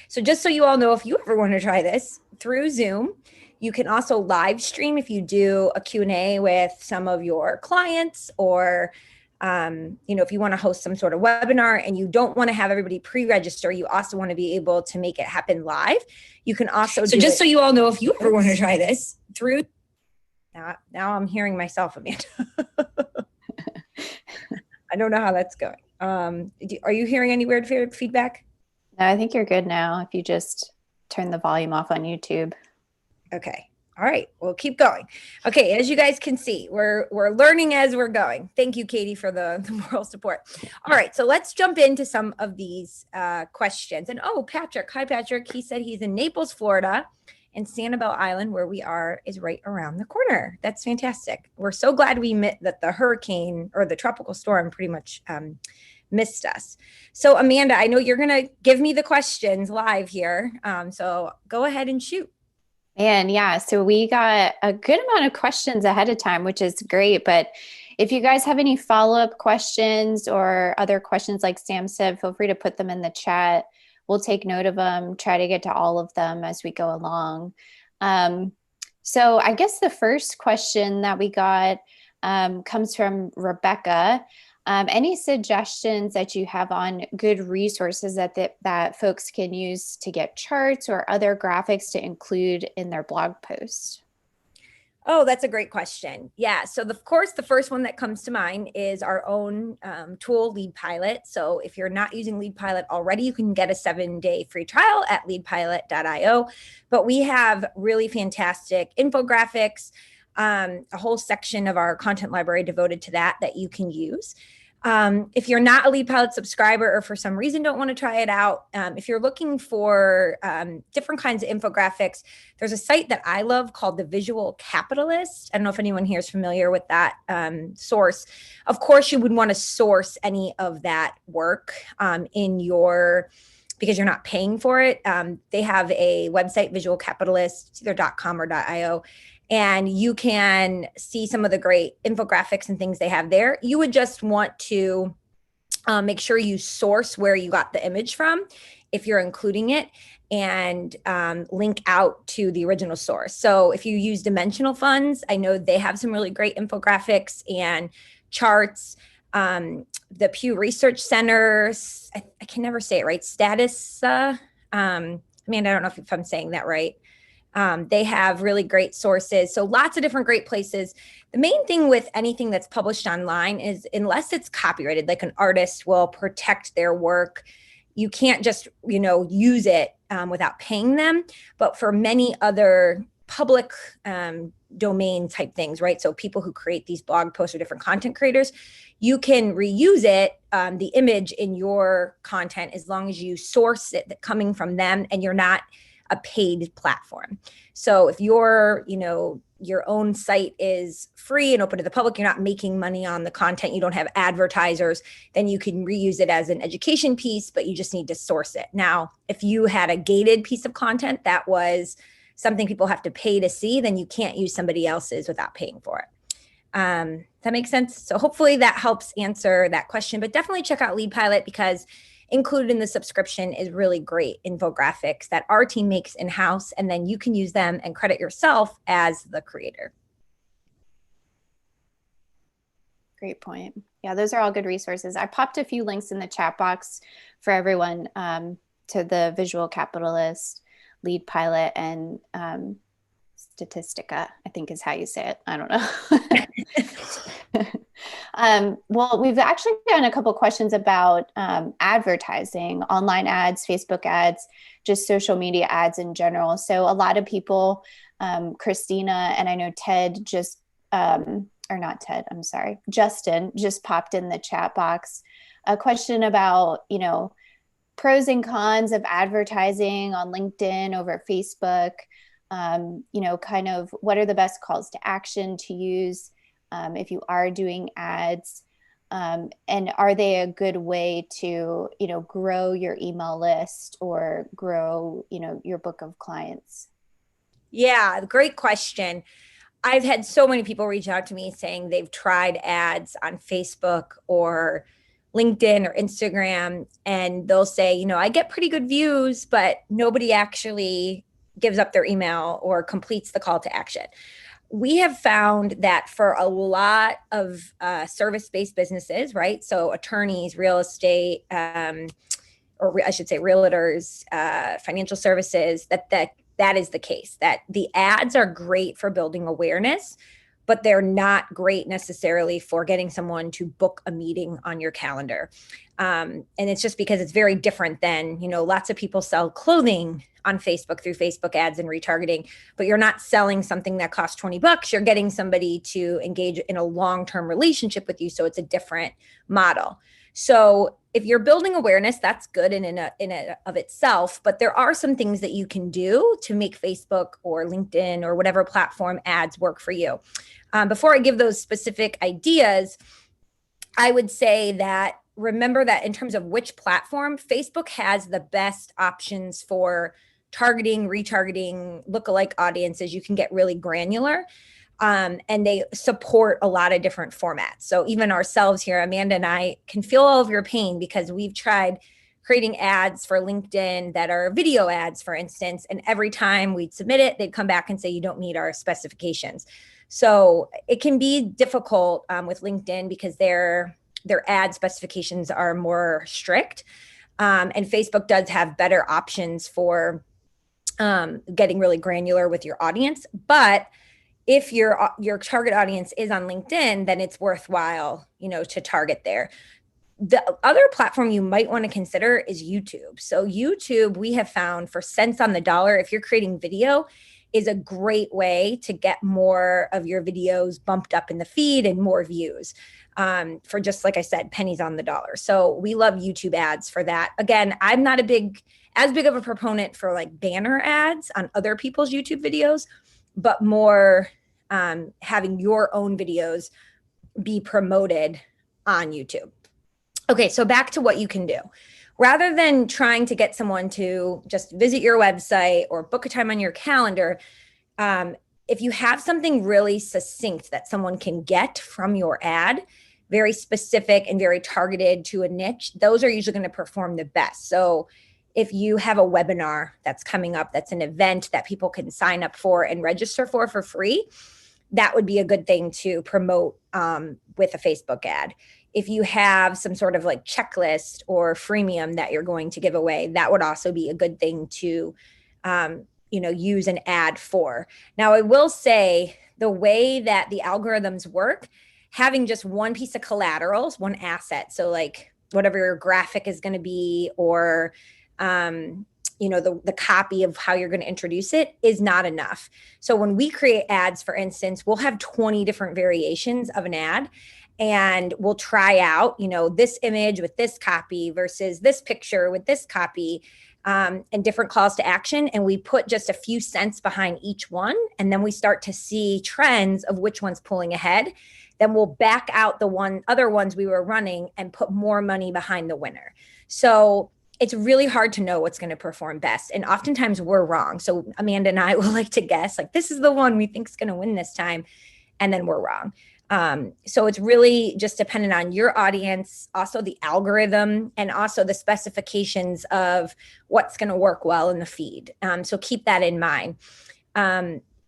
So just so you all know, if you ever want to try this through Zoom, you can also live stream if you do a Q&A with some of your clients, or if you want to host some sort of webinar and you don't want to have everybody pre-register, you also want to be able to make it happen live. You can also so you all know, if you ever want to try this through, now I'm hearing myself, Amanda. I don't know how that's going. Are you hearing any weird feedback? No, I think you're good now. If you just turn the volume off on YouTube. Okay. All right. We'll keep going. Okay. As you guys can see, we're learning as we're going. Thank you, Katie, for the moral support. All right. So let's jump into some of these questions. And Patrick. Hi, Patrick. He said he's in Naples, Florida, and Sanibel Island, where we are, is right around the corner. That's fantastic. We're so glad we met that the hurricane or the tropical storm pretty much missed us. So Amanda, I know you're going to give me the questions live here. So go ahead and shoot. And yeah, so we got a good amount of questions ahead of time, which is great. But if you guys have any follow-up questions or other questions, like Sam said, feel free to put them in the chat. We'll take note of them, try to get to all of them as we go along. So I guess the first question that we got comes from Rebecca. Any suggestions that you have on good resources that folks can use to get charts or other graphics to include in their blog post? Oh, that's a great question. Yeah. So of course, the first one that comes to mind is our own tool, LeadPilot. So if you're not using LeadPilot already, you can get a 7-day free trial at leadpilot.io. But we have really fantastic infographics, a whole section of our content library devoted to that you can use. If you're not a LeadPilot subscriber or for some reason don't want to try it out, if you're looking for different kinds of infographics, there's a site that I love called The Visual Capitalist. I don't know if anyone here is familiar with that source. Of course, you would want to source any of that work because you're not paying for it. They have a website, Visual Capitalist, it's either .com or .io. And you can see some of the great infographics and things they have there. You would just want to make sure you source where you got the image from, if you're including it, and link out to the original source. So if you use Dimensional Funds, I know they have some really great infographics and charts. The Pew Research Center, I can never say it right, Status, Amanda, I don't know if I'm saying that right. They have really great sources. So lots of different great places. The main thing with anything that's published online is, unless it's copyrighted, like an artist will protect their work, you can't just, use it without paying them. But for many other public domain type things, right? So people who create these blog posts or different content creators, you can reuse it, the image in your content, as long as you source it coming from them and you're not a paid platform. So if your own site is free and open to the public, you're not making money on the content, you don't have advertisers, then you can reuse it as an education piece, but you just need to source it. Now, if you had a gated piece of content that was something people have to pay to see, then you can't use somebody else's without paying for it. That makes sense? So hopefully that helps answer that question, but definitely check out LeadPilot, because included in the subscription is really great infographics that our team makes in-house, and then you can use them and credit yourself as the creator. Great point. Yeah, those are all good resources. I popped a few links in the chat box for everyone to the Visual Capitalist, LeadPilot, and Statistica, I think is how you say it. I don't know. Well, we've actually gotten a couple questions about advertising, online ads, Facebook ads, just social media ads in general. So a lot of people, Christina, and I know Ted just, or not Ted, I'm sorry, Justin just popped in the chat box a question about, pros and cons of advertising on LinkedIn over Facebook. Kind of what are the best calls to action to use if you are doing ads, and are they a good way to, grow your email list or grow, your book of clients? Yeah, great question. I've had so many people reach out to me saying they've tried ads on Facebook or LinkedIn or Instagram, and they'll say, I get pretty good views, but nobody actually gives up their email or completes the call to action. We have found that for a lot of service-based businesses, right? So attorneys, real estate, or I should say realtors, financial services, that is the case, that the ads are great for building awareness, but they're not great necessarily for getting someone to book a meeting on your calendar. And it's just because it's very different than, lots of people sell clothing on Facebook through Facebook ads and retargeting, but you're not selling something that costs $20. You're getting somebody to engage in a long-term relationship with you. So it's a different model. So if you're building awareness, that's good in and of itself, but there are some things that you can do to make Facebook or LinkedIn or whatever platform ads work for you. Before I give those specific ideas, I would say that remember that in terms of which platform, Facebook has the best options for targeting, retargeting, lookalike audiences. You can get really granular. And they support a lot of different formats. So even ourselves here, Amanda and I can feel all of your pain because we've tried creating ads for LinkedIn that are video ads, for instance, and every time we'd submit it, they'd come back and say, you don't meet our specifications. So it can be difficult with LinkedIn because their ad specifications are more strict. And Facebook does have better options for getting really granular with your audience. But if your target audience is on LinkedIn, then it's worthwhile, to target there. The other platform you might want to consider is YouTube. So YouTube, we have found for cents on the dollar, if you're creating video, is a great way to get more of your videos bumped up in the feed and more views for just, like I said, pennies on the dollar. So we love YouTube ads for that. Again, I'm not as big of a proponent for like banner ads on other people's YouTube videos, but more having your own videos be promoted on YouTube. Okay, so back to what you can do. Rather than trying to get someone to just visit your website or book a time on your calendar, if you have something really succinct that someone can get from your ad, very specific and very targeted to a niche, those are usually going to perform the best. So if you have a webinar that's coming up, that's an event that people can sign up for and register for free, that would be a good thing to promote with a Facebook ad. If you have some sort of like checklist or freemium that you're going to give away, that would also be a good thing to, use an ad for. Now, I will say the way that the algorithms work, having just one piece of collateral, one asset, so like whatever your graphic is going to be, or the copy of how you're going to introduce it is not enough. So when we create ads, for instance, we'll have 20 different variations of an ad, and we'll try out, this image with this copy versus this picture with this copy, and different calls to action. And we put just a few cents behind each one. And then we start to see trends of which one's pulling ahead. Then we'll back out the other ones we were running and put more money behind the winner. So it's really hard to know what's going to perform best. And oftentimes we're wrong. So Amanda and I will like to guess, like, this is the one we think is going to win this time. And then we're wrong. So it's really just dependent on your audience, also the algorithm, and also the specifications of what's going to work well in the feed. So keep that in mind.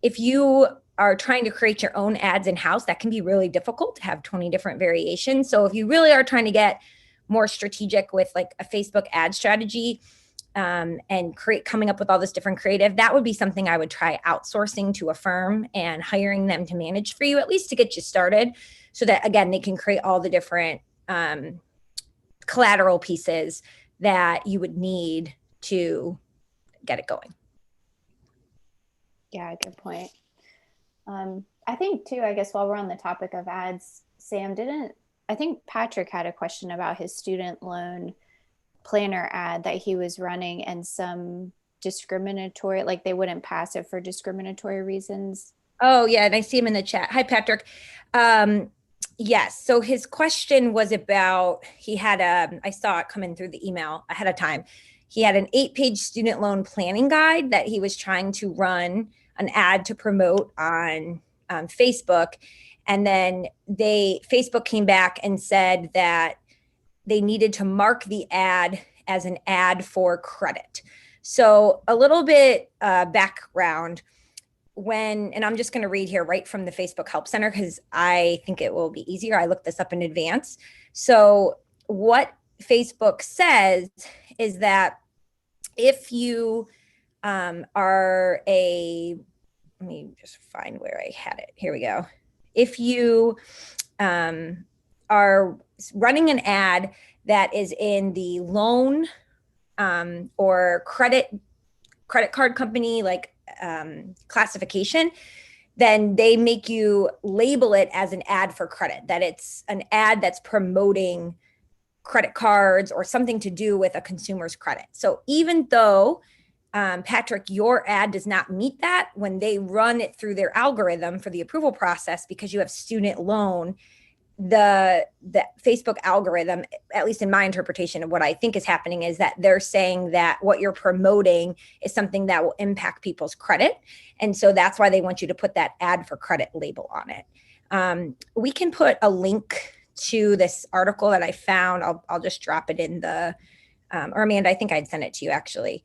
If you are trying to create your own ads in-house, that can be really difficult to have 20 different variations. So if you really are trying to get more strategic with like a Facebook ad strategy, and coming up with all this different creative, that would be something I would try outsourcing to a firm and hiring them to manage for you, at least to get you started, so that, again, they can create all the different collateral pieces that you would need to get it going. Yeah, good point. I think too, I guess while we're on the topic of ads, Sam, I think Patrick had a question about his student loan planner ad that he was running and some discriminatory, like they wouldn't pass it for discriminatory reasons. Oh yeah, and I see him in the chat. Hi, Patrick. Yes, so his question was about, I saw it come in through the email ahead of time. He had an 8-page student loan planning guide that he was trying to run an ad to promote on Facebook. And then Facebook came back and said that they needed to mark the ad as an ad for credit. So a little bit background and I'm just going to read here right from the Facebook Help Center because I think it will be easier. I looked this up in advance. So what Facebook says is that if you let me just find where I had it. Here we go. If you are running an ad that is in the loan or credit card company classification, then they make you label it as an ad for credit, that it's an ad that's promoting credit cards or something to do with a consumer's credit. So even though Patrick, your ad does not meet that, when they run it through their algorithm for the approval process, because you have student loan, the Facebook algorithm, at least in my interpretation of what I think is happening, is that they're saying that what you're promoting is something that will impact people's credit. And so that's why they want you to put that ad for credit label on it. We can put a link to this article that I found. I'll just drop it in the, or Amanda, I think I'd send it to you actually.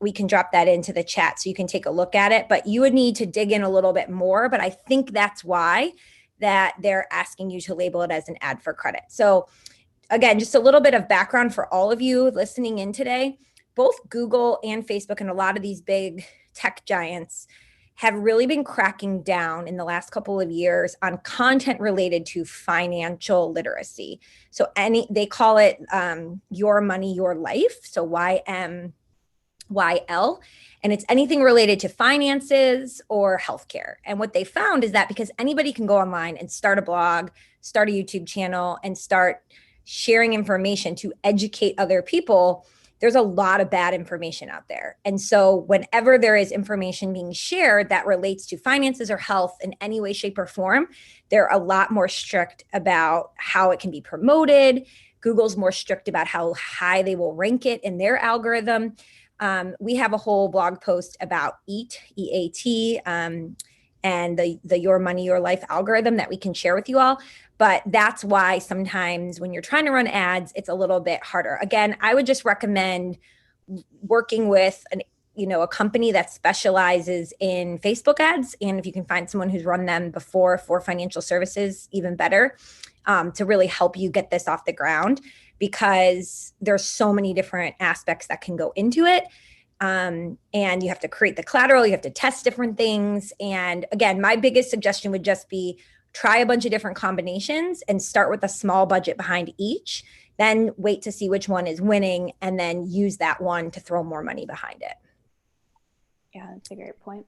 We can drop that into the chat so you can take a look at it, but you would need to dig in a little bit more. But I think that's why that they're asking you to label it as an ad for credit. So again, just a little bit of background for all of you listening in today. Both Google and Facebook and a lot of these big tech giants have really been cracking down in the last couple of years on content related to financial literacy. So they call it Your Money, Your Life. So YMYL. And it's anything related to finances or healthcare. And what they found is that because anybody can go online and start a blog, start a YouTube channel, and start sharing information to educate other people, there's a lot of bad information out there. And so whenever there is information being shared that relates to finances or health in any way, shape, or form, they're a lot more strict about how it can be promoted. Google's more strict about how high they will rank it in their algorithm. We have a whole blog post about EAT, EAT, and the Your Money, Your Life algorithm that we can share with you all. But that's why sometimes when you're trying to run ads, it's a little bit harder. Again, I would just recommend working with a company that specializes in Facebook ads. And if you can find someone who's run them before for financial services, even better, to really help you get this off the ground, because there's so many different aspects that can go into it. And you have to create the collateral, you have to test different things. And again, my biggest suggestion would just be try a bunch of different combinations and start with a small budget behind each, then wait to see which one is winning and then use that one to throw more money behind it. Yeah, that's a great point.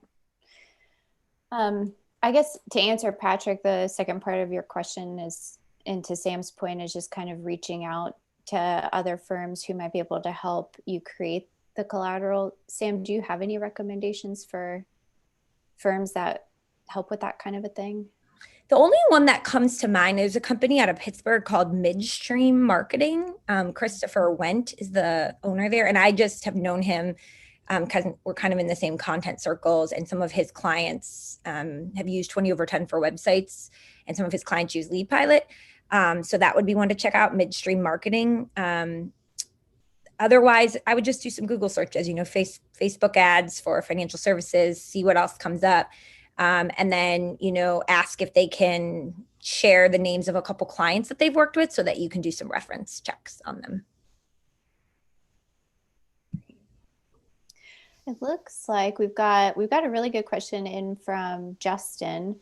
I guess to answer Patrick, the second part of your question is, and to Sam's point, is just kind of reaching out to other firms who might be able to help you create the collateral. Sam, do you have any recommendations for firms that help with that kind of a thing? The only one that comes to mind is a company out of Pittsburgh called Midstream Marketing. Christopher Wendt is the owner there, and I just have known him because we're kind of in the same content circles, and some of his clients have used 20 over 10 for websites, and some of his clients use Lead Pilot. So that would be one to check out, Midstream Marketing. Otherwise, I would just do some Google searches, Facebook ads for financial services, see what else comes up. And then, ask if they can share the names of a couple clients that they've worked with so that you can do some reference checks on them. It looks like we've got a really good question in from Justin.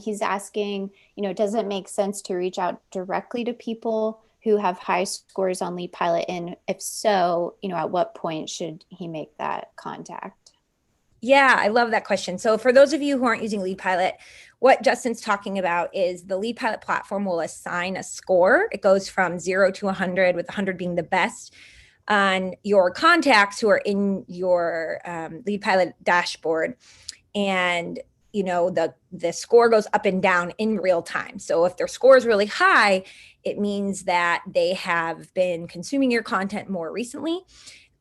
He's asking, does it make sense to reach out directly to people who have high scores on Lead Pilot? And if so, at what point should he make that contact? Yeah, I love that question. So for those of you who aren't using Lead Pilot, what Justin's talking about is the Lead Pilot platform will assign a score. It goes from 0 to 100, with 100 being the best, on your contacts who are in your Lead Pilot dashboard. And the score goes up and down in real time. So if their score is really high, it means that they have been consuming your content more recently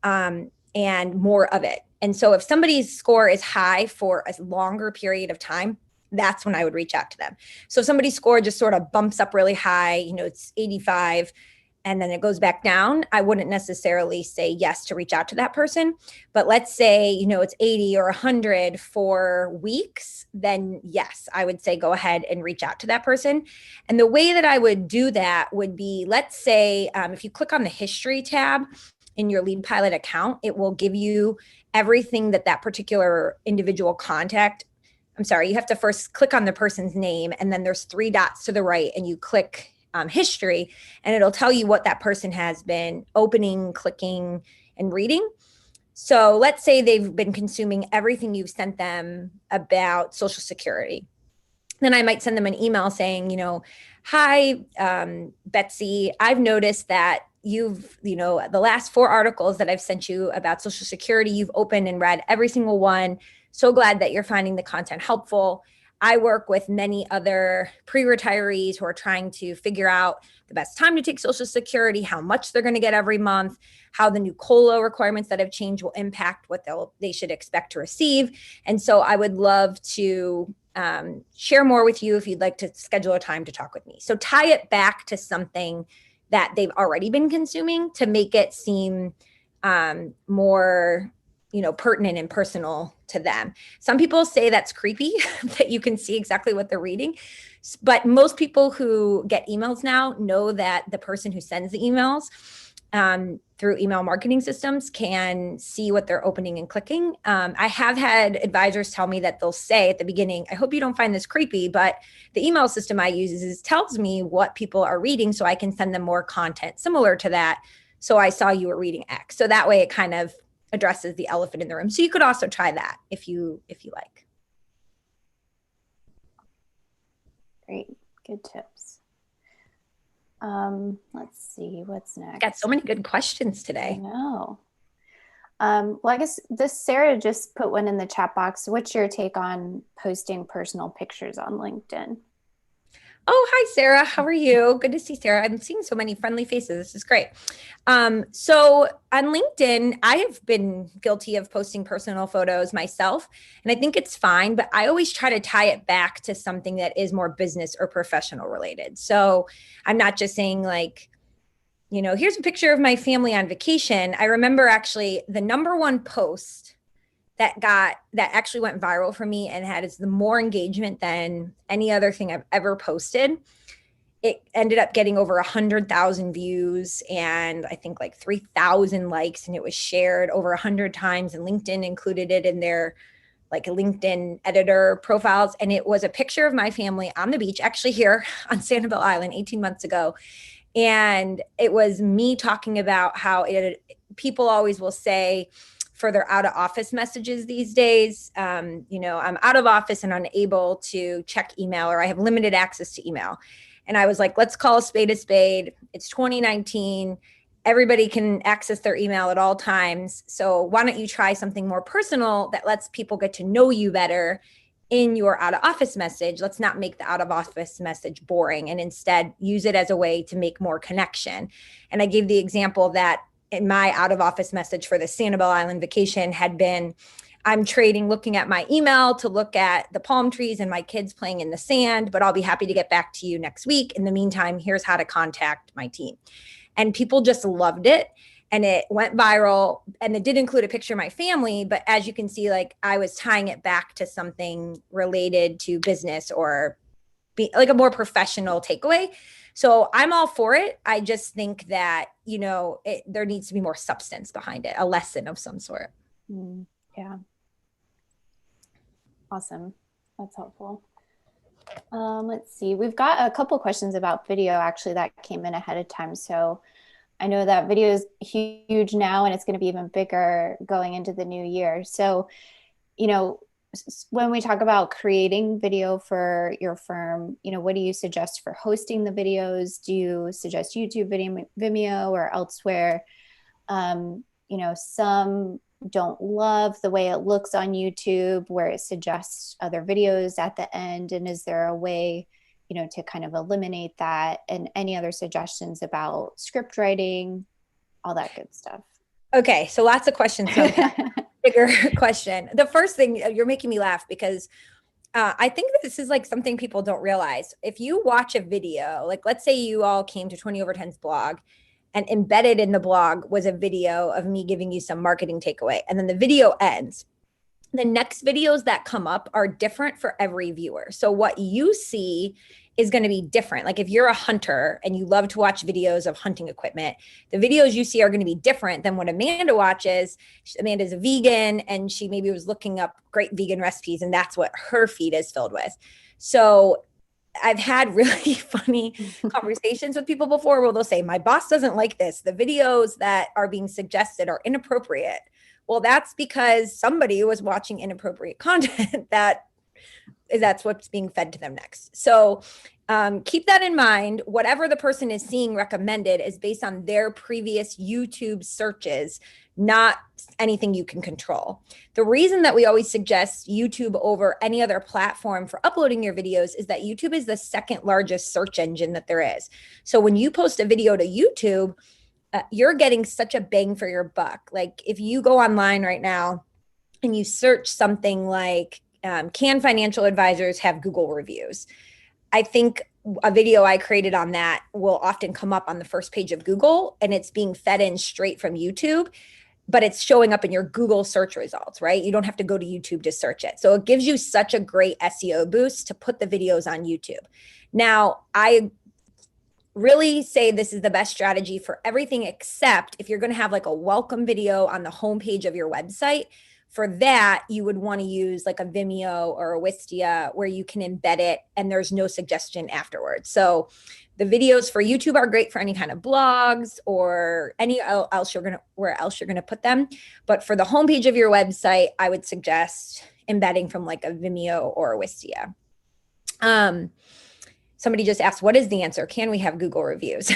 and more of it. And so if somebody's score is high for a longer period of time, that's when I would reach out to them. So if somebody's score just sort of bumps up really high, it's 85, and then it goes back down, I wouldn't necessarily say yes to reach out to that person. But let's say, it's 80 or 100 for weeks, then yes, I would say go ahead and reach out to that person. And the way that I would do that would be, let's say, if you click on the history tab in your Lead Pilot account, it will give you everything that particular individual contact. I'm sorry, you have to first click on the person's name, and then there's 3 dots to the right, and you click history, and it'll tell you what that person has been opening, clicking, and reading. So let's say they've been consuming everything you've sent them about Social Security. Then I might send them an email saying, hi, Betsy, I've noticed that you've, the last 4 articles that I've sent you about Social Security, you've opened and read every single one. So glad that you're finding the content helpful. I work with many other pre-retirees who are trying to figure out the best time to take Social Security, how much they're going to get every month, how the new COLA requirements that have changed will impact what they should expect to receive. And so I would love to share more with you if you'd like to schedule a time to talk with me. So tie it back to something that they've already been consuming to make it seem more pertinent and personal to them. Some people say that's creepy that you can see exactly what they're reading. But most people who get emails now know that the person who sends the emails through email marketing systems can see what they're opening and clicking. I have had advisors tell me that they'll say at the beginning, I hope you don't find this creepy, but the email system I use tells me what people are reading so I can send them more content similar to that. So I saw you were reading X. So that way it kind of addresses the elephant in the room. So you could also try that if you like. Great. Good tips. Let's see what's next. Got so many good questions today. I know. Well, I guess Sarah just put one in the chat box. What's your take on posting personal pictures on LinkedIn? Oh, hi, Sarah. How are you? Good to see Sarah. I'm seeing so many friendly faces. This is great. So on LinkedIn, I have been guilty of posting personal photos myself, and I think it's fine, but I always try to tie it back to something that is more business or professional related. So I'm not just saying like, here's a picture of my family on vacation. I remember actually the number one post that actually went viral for me and had the more engagement than any other thing I've ever posted. It ended up getting over 100,000 views and I think like 3,000 likes, and it was shared over 100 times, and LinkedIn included it in their like LinkedIn editor profiles. And it was a picture of my family on the beach, actually here on Sanibel Island 18 months ago. And it was me talking about how people always will say, for their out of office messages these days, I'm out of office and unable to check email, or I have limited access to email. And I was like, let's call a spade a spade. It's 2019. Everybody can access their email at all times. So why don't you try something more personal that lets people get to know you better in your out of office message? Let's not make the out of office message boring, and instead use it as a way to make more connection. And I gave the example that in my out of office message for the Sanibel Island vacation had been, I'm trading looking at my email to look at the palm trees and my kids playing in the sand, but I'll be happy to get back to you next week. In the meantime, here's how to contact my team. And people just loved it. And it went viral, and it did include a picture of my family. But as you can see, like I was tying it back to something related to business or like a more professional takeaway. So I'm all for it. I just think that, there needs to be more substance behind it, a lesson of some sort. Yeah. Awesome. That's helpful. Let's see. We've got a couple questions about video actually that came in ahead of time. So I know that video is huge now, and it's going to be even bigger going into the new year. So, when we talk about creating video for your firm, what do you suggest for hosting the videos? Do you suggest YouTube, Vimeo, or elsewhere? Some don't love the way it looks on YouTube, where it suggests other videos at the end. And is there a way, to kind of eliminate that? And any other suggestions about script writing, all that good stuff? Okay, so lots of questions. So bigger question. The first thing, you're making me laugh because I think this is like something people don't realize. If you watch a video, like let's say you all came to 20 over 10's blog and embedded in the blog was a video of me giving you some marketing takeaway. And then the video ends. The next videos that come up are different for every viewer. So what you see is going to be different. Like if you're a hunter and you love to watch videos of hunting equipment, the videos you see are going to be different than what Amanda watches. Amanda's a vegan and she maybe was looking up great vegan recipes and that's what her feed is filled with. So I've had really funny conversations with people before where they'll say, my boss doesn't like this. The videos that are being suggested are inappropriate. Well, that's because somebody was watching inappropriate content that's what's being fed to them next. So keep that in mind. Whatever the person is seeing recommended is based on their previous YouTube searches, not anything you can control. The reason that we always suggest YouTube over any other platform for uploading your videos is that YouTube is the second largest search engine that there is. So when you post a video to YouTube, you're getting such a bang for your buck. Like if you go online right now and you search something like, can financial advisors have Google reviews? I think a video I created on that will often come up on the first page of Google and it's being fed in straight from YouTube, but it's showing up in your Google search results, right? You don't have to go to YouTube to search it. So it gives you such a great SEO boost to put the videos on YouTube. Now, I really say this is the best strategy for everything except if you're going to have like a welcome video on the homepage of your website. For that, you would want to use like a Vimeo or a Wistia where you can embed it and there's no suggestion afterwards. So the videos for YouTube are great for any kind of blogs or where else you're going to put them. But for the homepage of your website, I would suggest embedding from like a Vimeo or a Wistia. Somebody just asked, what is the answer? Can we have Google reviews?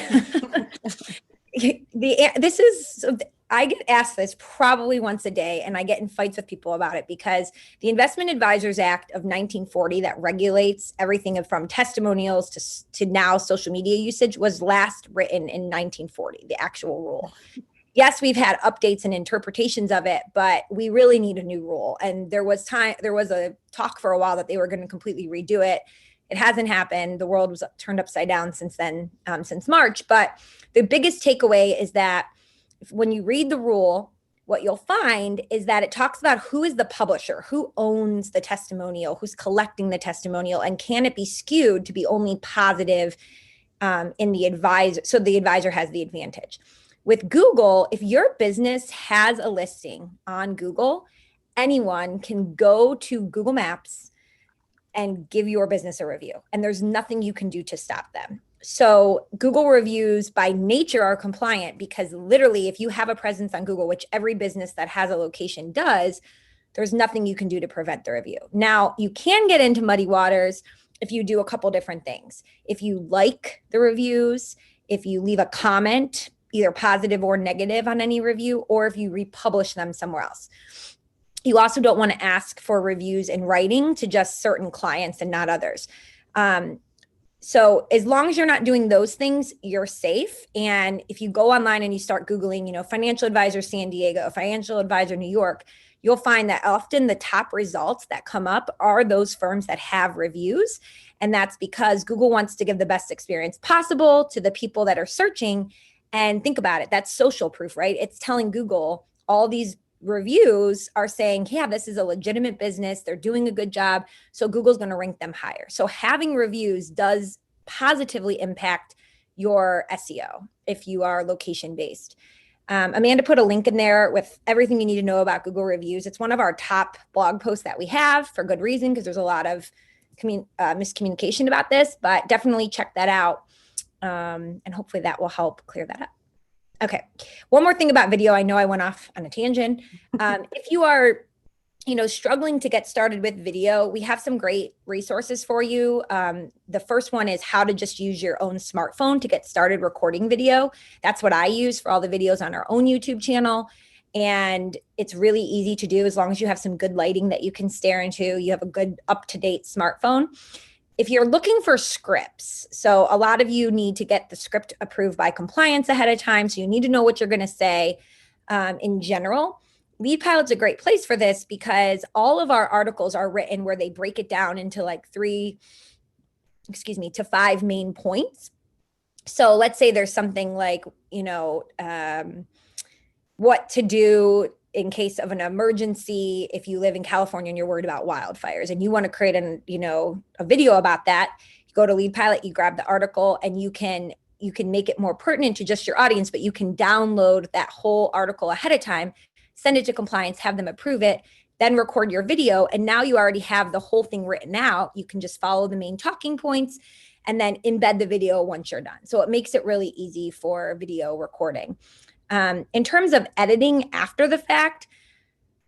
I get asked this probably once a day, and I get in fights with people about it because the Investment Advisors Act of 1940 that regulates everything from testimonials to now social media usage was last written in 1940, the actual rule. Yes, we've had updates and interpretations of it, but we really need a new rule. And there was a talk for a while that they were going to completely redo it. It hasn't happened. The world was turned upside down since then, since March. But the biggest takeaway is that when you read the rule, what you'll find is that it talks about who is the publisher, who owns the testimonial, who's collecting the testimonial, and can it be skewed to be only positive in the advisor, so the advisor has the advantage. With Google, if your business has a listing on Google, anyone can go to Google Maps and give your business a review, and there's nothing you can do to stop them. So Google reviews by nature are compliant because literally if you have a presence on Google, which every business that has a location does, there's nothing you can do to prevent the review. Now, you can get into muddy waters if you do a couple different things. If you like the reviews, if you leave a comment, either positive or negative on any review, or if you republish them somewhere else. You also don't want to ask for reviews in writing to just certain clients and not others. So as long as you're not doing those things, you're safe. And if you go online and you start Googling, financial advisor San Diego, financial advisor New York, you'll find that often the top results that come up are those firms that have reviews. And that's because Google wants to give the best experience possible to the people that are searching. And think about it, that's social proof, right? It's telling Google all these reviews are saying, yeah, this is a legitimate business. They're doing a good job. So Google's going to rank them higher. So having reviews does positively impact your SEO if you are location based. Amanda put a link in there with everything you need to know about Google reviews. It's one of our top blog posts that we have for good reason, because there's a lot of miscommunication about this, but definitely check that out. And hopefully that will help clear that up. Okay. One more thing about video. I know I went off on a tangent. If you are, struggling to get started with video, we have some great resources for you. The first one is how to just use your own smartphone to get started recording video. That's what I use for all the videos on our own YouTube channel. And it's really easy to do as long as you have some good lighting that you can stare into. You have a good up-to-date smartphone. If you're looking for scripts, so a lot of you need to get the script approved by compliance ahead of time. So you need to know what you're going to say in general. LeadPilot's a great place for this because all of our articles are written where they break it down into like 3 to 5 main points. So let's say there's something like, what to do in case of an emergency if you live in California and you're worried about wildfires and you want to create a video about that. You go to Lead Pilot, you grab the article, and you can make it more pertinent to just your audience, but you can download that whole article ahead of time, send it to compliance, have them approve it, then record your video. And now you already have the whole thing written out. You can just follow the main talking points and then embed the video once you're done. So it makes it really easy for video recording. In terms of editing after the fact,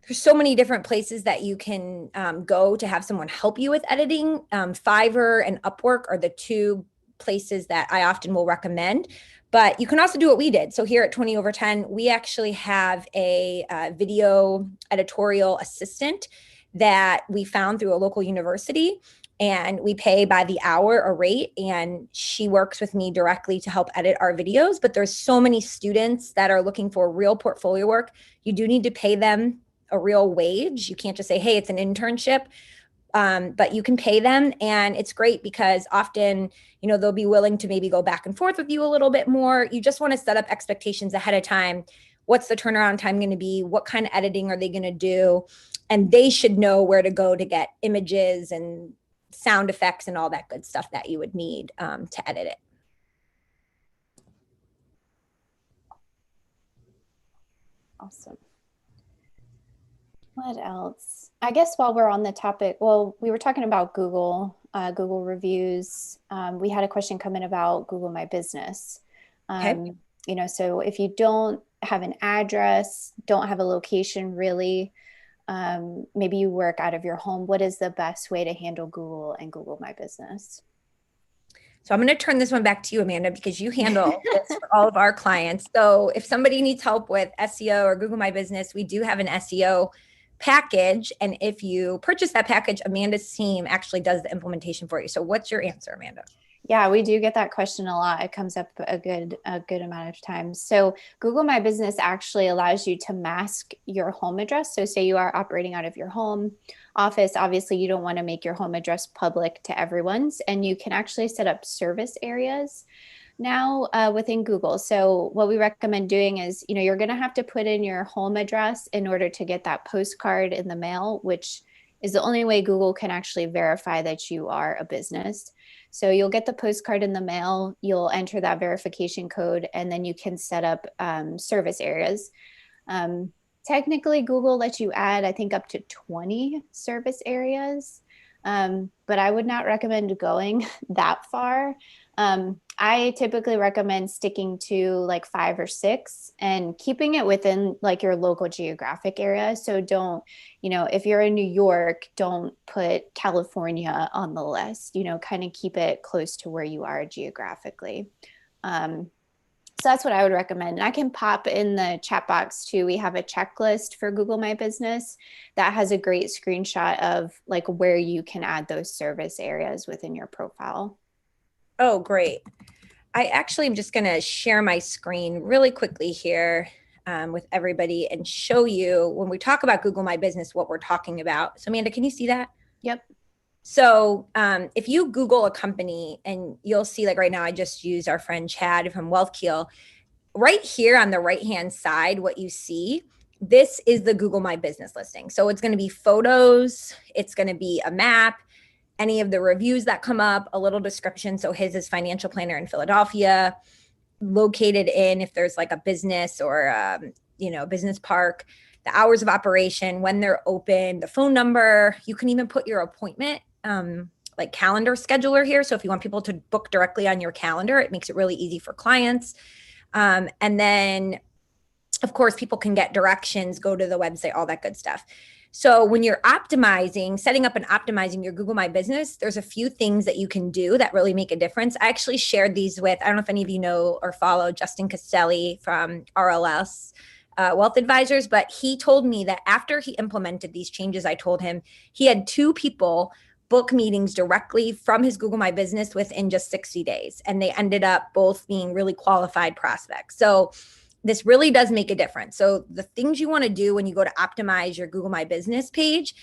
there's so many different places that you can go to have someone help you with editing. Fiverr and Upwork are the two places that I often will recommend, but you can also do what we did. So here at 20 over 10, we actually have a video editorial assistant that we found through a local university, and we pay by the hour a rate, and she works with me directly to help edit our videos. But there's so many students that are looking for real portfolio work. You do need to pay them a real wage. You can't just say, hey, it's an internship. But you can pay them, and it's great because often, they'll be willing to maybe go back and forth with you a little bit more. You just want to set up expectations ahead of time. What's the turnaround time going to be? What kind of editing are they going to do? And they should know where to go to get images and sound effects and all that good stuff that you would need to edit it. Awesome. What else? I guess while we're on the topic, well, we were talking about Google reviews. We had a question come in about Google My Business. Okay. So if you don't have an address, don't have a location really, maybe you work out of your home, what is the best way to handle Google and Google My Business? So I'm going to turn this one back to you, Amanda, because you handle this for all of our clients. So if somebody needs help with SEO or Google My Business, we do have an SEO package. And if you purchase that package, Amanda's team actually does the implementation for you. So what's your answer, Amanda? Yeah, we do get that question a lot. It comes up a good amount of times. So Google My Business actually allows you to mask your home address. So say you are operating out of your home office, obviously you don't want to make your home address public to everyone's, and you can actually set up service areas now within Google. So what we recommend doing is, you're going to have to put in your home address in order to get that postcard in the mail, which is the only way Google can actually verify that you are a business. So you'll get the postcard in the mail, you'll enter that verification code, and then you can set up service areas. Technically, Google lets you add, I think, up to 20 service areas, but I would not recommend going that far. I typically recommend sticking to like 5 or 6 and keeping it within like your local geographic area. So don't, if you're in New York, don't put California on the list, kind of keep it close to where you are geographically. So that's what I would recommend. And I can pop in the chat box too. We have a checklist for Google My Business that has a great screenshot of like where you can add those service areas within your profile. Oh, great. I actually am just going to share my screen really quickly here with everybody and show you when we talk about Google My Business, what we're talking about. So Amanda, can you see that? Yep. So if you Google a company, and you'll see like right now, I just used our friend Chad from WealthKeel. Right here on the right-hand side, what you see, this is the Google My Business listing. So it's going to be photos. It's going to be a map, any of the reviews that come up, a little description. So his is financial planner in Philadelphia, located in, if there's like a business or, business park, the hours of operation, when they're open, the phone number. You can even put your appointment, like calendar scheduler here. So if you want people to book directly on your calendar, it makes it really easy for clients. And then, of course, people can get directions, go to the website, all that good stuff. So when you're setting up and optimizing your Google My Business, there's a few things that you can do that really make a difference. I actually shared these with, I don't know if any of you know or follow Justin Castelli from RLS Wealth Advisors, but he told me that after he implemented these changes, I told him he had 2 people book meetings directly from his Google My Business within just 60 days. And they ended up both being really qualified prospects. So this really does make a difference. So the things you want to do when you go to optimize your Google My Business page,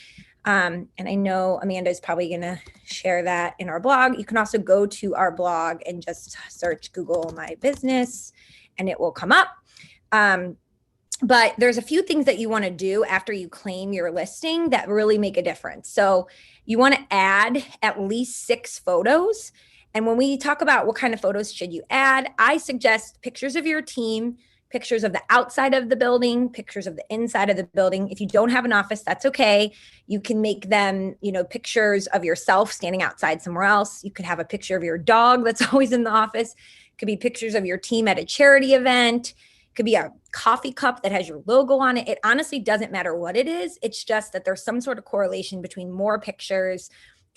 And I know Amanda is probably going to share that in our blog. You can also go to our blog and just search Google My Business and it will come up. But there's a few things that you want to do after you claim your listing that really make a difference. So you want to add at least 6 photos. And when we talk about what kind of photos should you add, I suggest pictures of your team, pictures of the outside of the building, pictures of the inside of the building. If you don't have an office, that's okay. You can make them, pictures of yourself standing outside somewhere else. You could have a picture of your dog that's always in the office. It could be pictures of your team at a charity event. It could be a coffee cup that has your logo on it. It honestly doesn't matter what it is. It's just that there's some sort of correlation between more pictures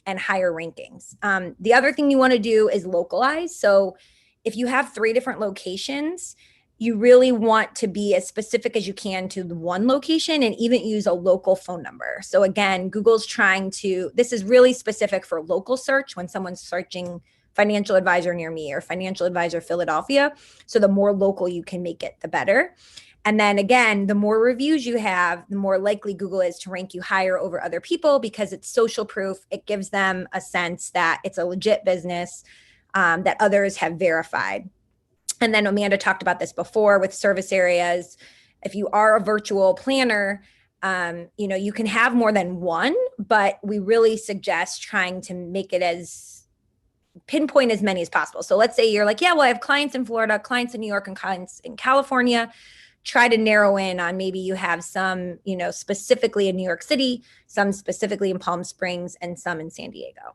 and higher rankings. The other thing you want to do is localize. So if you have 3 different locations, you really want to be as specific as you can to the one location and even use a local phone number. So again, Google's this is really specific for local search when someone's searching financial advisor near me or financial advisor Philadelphia. So the more local you can make it, the better. And then again, the more reviews you have, the more likely Google is to rank you higher over other people because it's social proof. It gives them a sense that it's a legit business that others have verified. And then Amanda talked about this before with service areas. If you are a virtual planner, you can have more than one, but we really suggest trying to make it pinpoint as many as possible. So let's say you're like, yeah, well, I have clients in Florida, clients in New York, and clients in California. Try to narrow in on maybe you have some, specifically in New York City, some specifically in Palm Springs, and some in San Diego.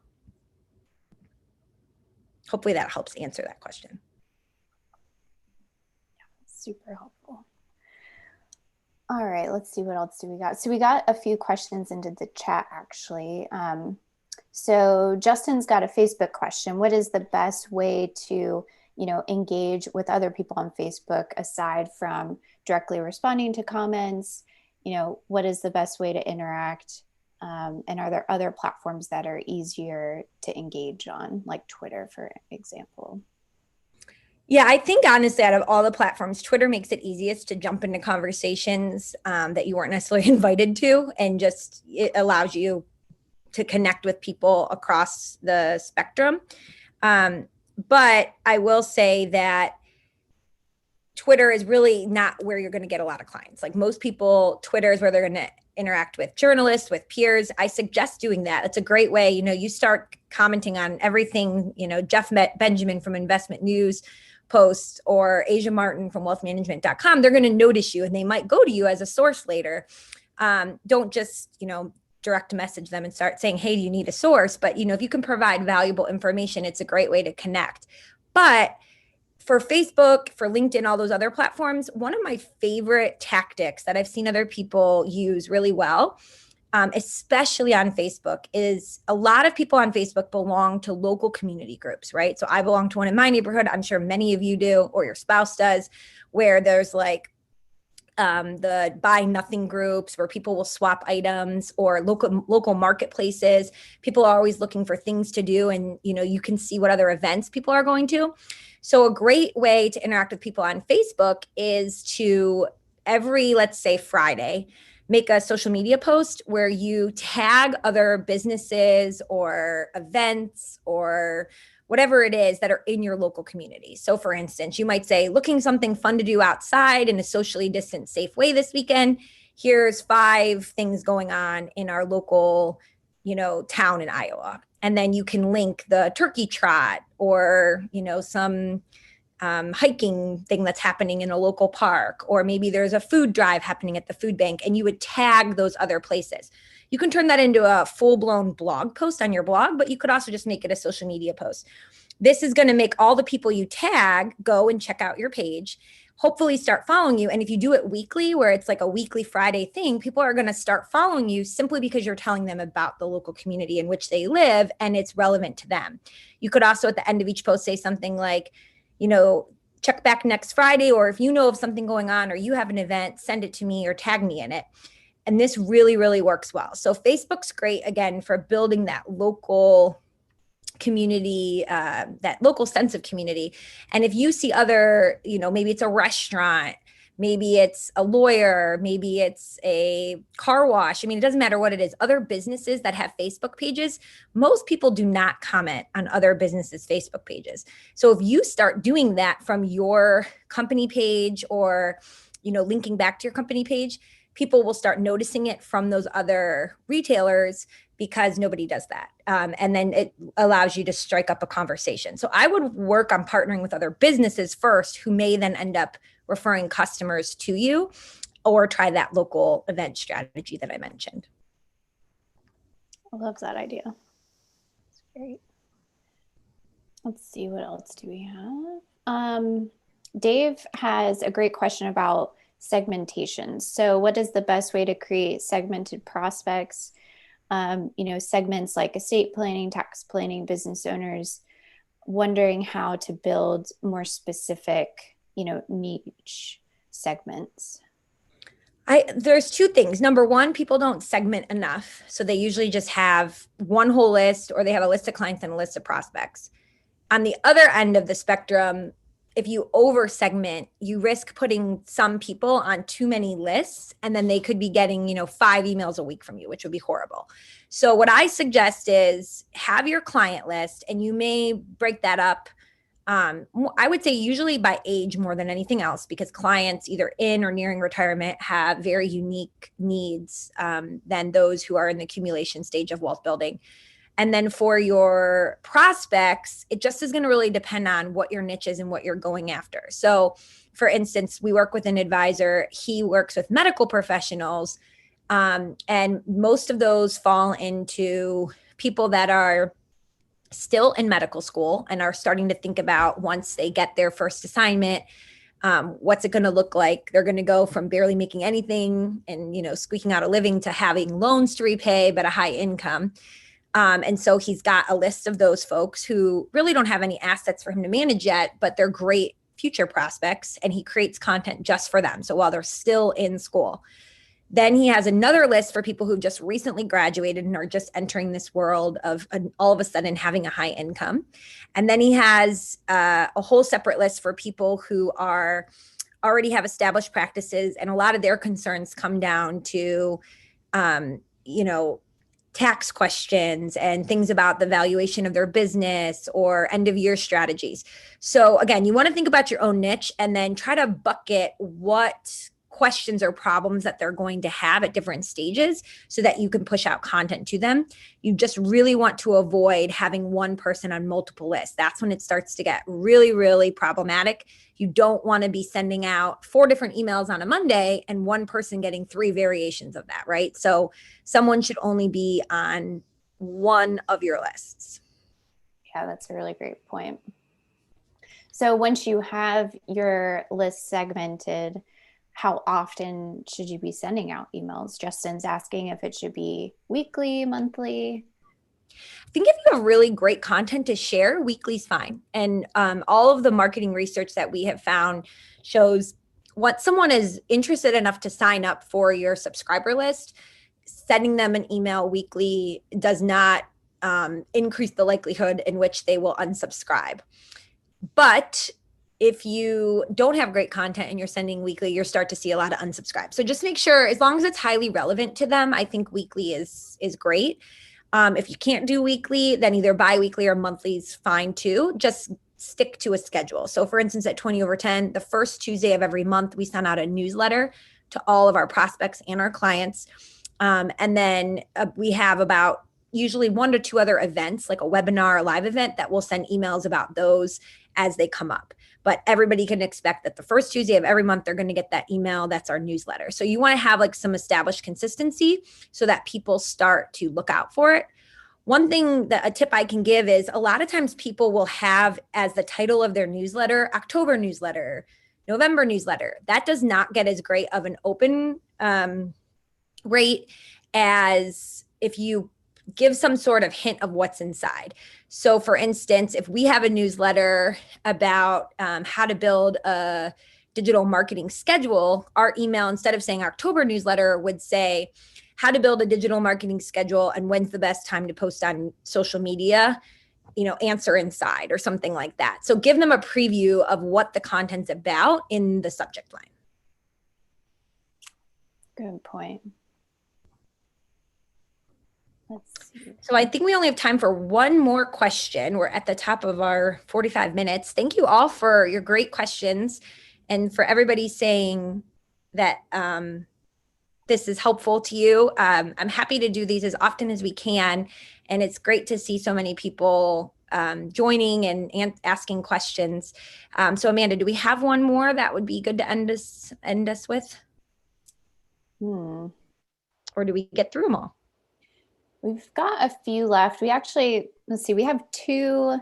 Hopefully that helps answer that question. Super helpful. All right, let's see, what else do we got? So we got a few questions into the chat, actually. So Justin's got a Facebook question. What is the best way to, engage with other people on Facebook aside from directly responding to comments? What is the best way to interact? And are there other platforms that are easier to engage on, like Twitter, for example? Yeah, I think honestly, out of all the platforms, Twitter makes it easiest to jump into conversations that you weren't necessarily invited to, and just it allows you to connect with people across the spectrum. But I will say that Twitter is really not where you're going to get a lot of clients. Like most people, Twitter is where they're going to interact with journalists, with peers. I suggest doing that. It's a great way. You start commenting on everything, Jeff Benjamin from Investment News posts or Asia Martin from wealthmanagement.com. They're going to notice you and they might go to you as a source later. Don't just, direct message them and start saying, hey, do you need a source? But, if you can provide valuable information, it's a great way to connect. But for Facebook, for LinkedIn, all those other platforms, one of my favorite tactics that I've seen other people use really well, especially on Facebook, is a lot of people on Facebook belong to local community groups, right? So I belong to one in my neighborhood. I'm sure many of you do, or your spouse does, where there's like the buy nothing groups where people will swap items, or local marketplaces. People are always looking for things to do, and you can see what other events people are going to. So a great way to interact with people on Facebook is to let's say Friday, make a social media post where you tag other businesses or events or whatever it is that are in your local community. So for instance, you might say, looking something fun to do outside in a socially distant, safe way this weekend. Here's 5 things going on in our local, town in Iowa. And then you can link the turkey trot or, some hiking thing that's happening in a local park, or maybe there's a food drive happening at the food bank, and you would tag those other places. You can turn that into a full-blown blog post on your blog, but you could also just make it a social media post. This is going to make all the people you tag go and check out your page, hopefully start following you. And if you do it weekly, where it's like a weekly Friday thing, people are going to start following you simply because you're telling them about the local community in which they live and it's relevant to them. You could also at the end of each post say something like, check back next Friday, or if you know of something going on or you have an event, send it to me or tag me in it. And this really, really works well. So Facebook's great, again, for building that local community, that local sense of community. And if you see other, maybe it's a restaurant, Maybe it's a lawyer, maybe it's a car wash. I mean, it doesn't matter what it is. Other businesses that have Facebook pages, most people do not comment on other businesses' Facebook pages. So if you start doing that from your company page or, linking back to your company page, people will start noticing it from those other retailers because nobody does that. And then it allows you to strike up a conversation. So I would work on partnering with other businesses first, who may then end up referring customers to you, or try that local event strategy that I mentioned. I love that idea. That's great. Let's see, what else do we have? Dave has a great question about segmentation. So what is the best way to create segmented prospects? Segments like estate planning, tax planning, business owners, wondering how to build more specific, niche segments. There's two things. Number one, people don't segment enough. So they usually just have one whole list, or they have a list of clients and a list of prospects. On the other end of the spectrum, if you over segment, you risk putting some people on too many lists, and then they could be getting, 5 emails a week from you, which would be horrible. So what I suggest is have your client list, and you may break that up. I would say usually by age more than anything else, because clients either in or nearing retirement have very unique needs than those who are in the accumulation stage of wealth building. And then for your prospects, it just is going to really depend on what your niche is and what you're going after. So for instance, we work with an advisor. He works with medical professionals. And most of those fall into people that are still in medical school and are starting to think about, once they get their first assignment, what's it going to look like? They're going to go from barely making anything and, squeaking out a living to having loans to repay, but a high income. And so he's got a list of those folks who really don't have any assets for him to manage yet, but they're great future prospects, and he creates content just for them. So while they're still in school, then he has another list for people who just recently graduated and are just entering this world of all of a sudden having a high income. And then he has a whole separate list for people who already have established practices, and a lot of their concerns come down to, tax questions and things about the valuation of their business or end of year strategies. So again, you want to think about your own niche and then try to bucket what questions or problems that they're going to have at different stages so that you can push out content to them. You just really want to avoid having one person on multiple lists. That's when it starts to get really, really problematic. You don't want to be sending out 4 different emails on a Monday and one person getting 3 variations of that, right? So someone should only be on one of your lists. Yeah, that's a really great point. So once you have your list segmented, how often should you be sending out emails? Justin's asking if it should be weekly, monthly. I think if you have really great content to share, weekly's fine. And all of the marketing research that we have found shows once someone is interested enough to sign up for your subscriber list, sending them an email weekly does not increase the likelihood in which they will unsubscribe. But if you don't have great content and you're sending weekly, you'll start to see a lot of unsubscribe. So just make sure, as long as it's highly relevant to them, I think weekly is great. If you can't do weekly, then either bi-weekly or monthly is fine too. Just stick to a schedule. So for instance, at 20 over 10, the first Tuesday of every month, we send out a newsletter to all of our prospects and our clients. And then we have about usually 1 to 2 other events, like a webinar, a live event, that we'll send emails about those as they come up. But everybody can expect that the first Tuesday of every month, they're going to get that email. That's our newsletter. So you want to have like some established consistency so that people start to look out for it. One thing that a tip I can give is a lot of times people will have as the title of their newsletter, October newsletter, November newsletter. That does not get as great of an open rate as if you give some sort of hint of what's inside. So for instance, if we have a newsletter about how to build a digital marketing schedule, our email, instead of saying October newsletter, would say how to build a digital marketing schedule and when's the best time to post on social media, answer inside or something like that. So give them a preview of what the content's about in the subject line. Good point. Let's see. So I think we only have time for one more question. We're at the top of our 45 minutes. Thank you all for your great questions and for everybody saying that this is helpful to you. I'm happy to do these as often as we can. And it's great to see so many people joining and asking questions. So Amanda, do we have one more that would be good to end us with? Or do we get through them all? We've got a few left. We actually, let's see, we have two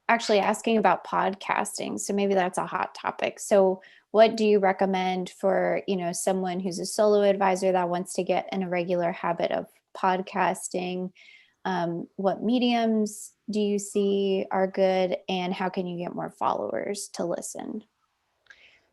actually asking about podcasting. So maybe that's a hot topic. So what do you recommend for, someone who's a solo advisor that wants to get in a regular habit of podcasting? What mediums do you see are good, and how can you get more followers to listen?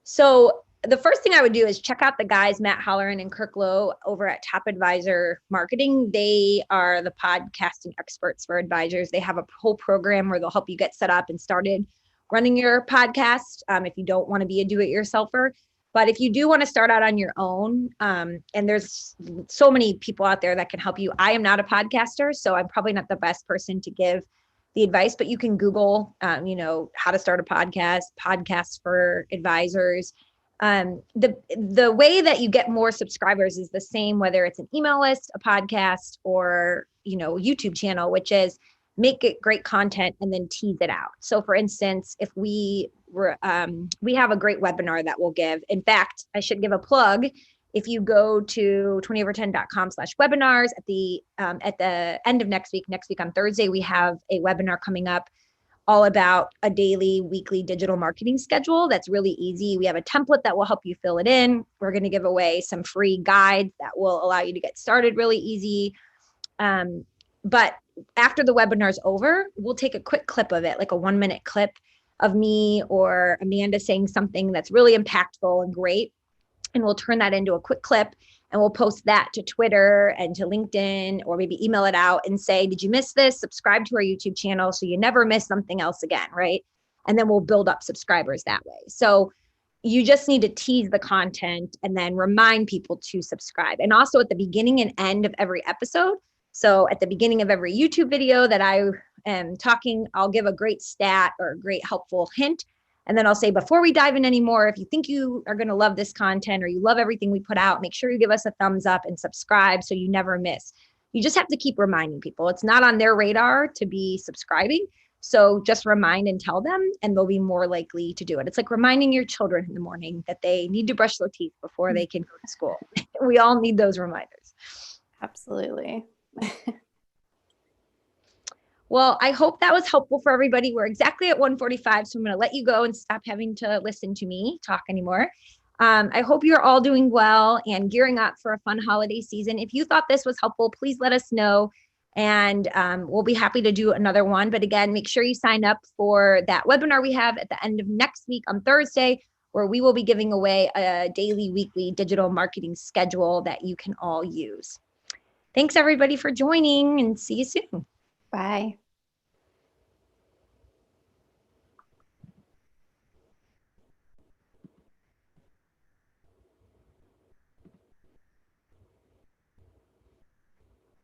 So the first thing I would do is check out the guys, Matt Holleran and Kirk Lowe over at Top Advisor Marketing. They are the podcasting experts for advisors. They have a whole program where they'll help you get set up and started running your podcast if you don't want to be a do-it-yourselfer. But if you do want to start out on your own, and there's so many people out there that can help you. I am not a podcaster, so I'm probably not the best person to give the advice, but you can Google, how to start a podcast, podcasts for advisors. The way that you get more subscribers is the same, whether it's an email list, a podcast, or, YouTube channel, which is make it great content and then tease it out. So for instance, if we have a great webinar that we'll give. In fact, I should give a plug. If you go to 20over10.com/webinars at the end of next week on Thursday, we have a webinar coming up all about a daily, weekly digital marketing schedule. That's really easy. We have a template that will help you fill it in. We're going to give away some free guides that will allow you to get started really easy. But after the webinar is over, we'll take a quick clip of it, like a 1-minute clip of me or Amanda saying something that's really impactful and great. And we'll turn that into a quick clip and we'll post that to Twitter and to LinkedIn, or maybe email it out and say, did you miss this? Subscribe to our YouTube channel so you never miss something else again, right? And then we'll build up subscribers that way. So you just need to tease the content and then remind people to subscribe. And also at the beginning and end of every episode. So at the beginning of every YouTube video that I am talking, I'll give a great stat or a great helpful hint. And then I'll say, before we dive in anymore, if you think you are going to love this content or you love everything we put out, make sure you give us a thumbs up and subscribe so you never miss. You just have to keep reminding people. It's not on their radar to be subscribing. So just remind and tell them, and they'll be more likely to do it. It's like reminding your children in the morning that they need to brush their teeth before they can go to school. We all need those reminders. Absolutely. Well, I hope that was helpful for everybody. We're exactly at 1:45, so I'm going to let you go and stop having to listen to me talk anymore. I hope you're all doing well and gearing up for a fun holiday season. If you thought this was helpful, please let us know, and we'll be happy to do another one. But again, make sure you sign up for that webinar we have at the end of next week on Thursday, where we will be giving away a daily, weekly digital marketing schedule that you can all use. Thanks, everybody, for joining, and see you soon. Bye.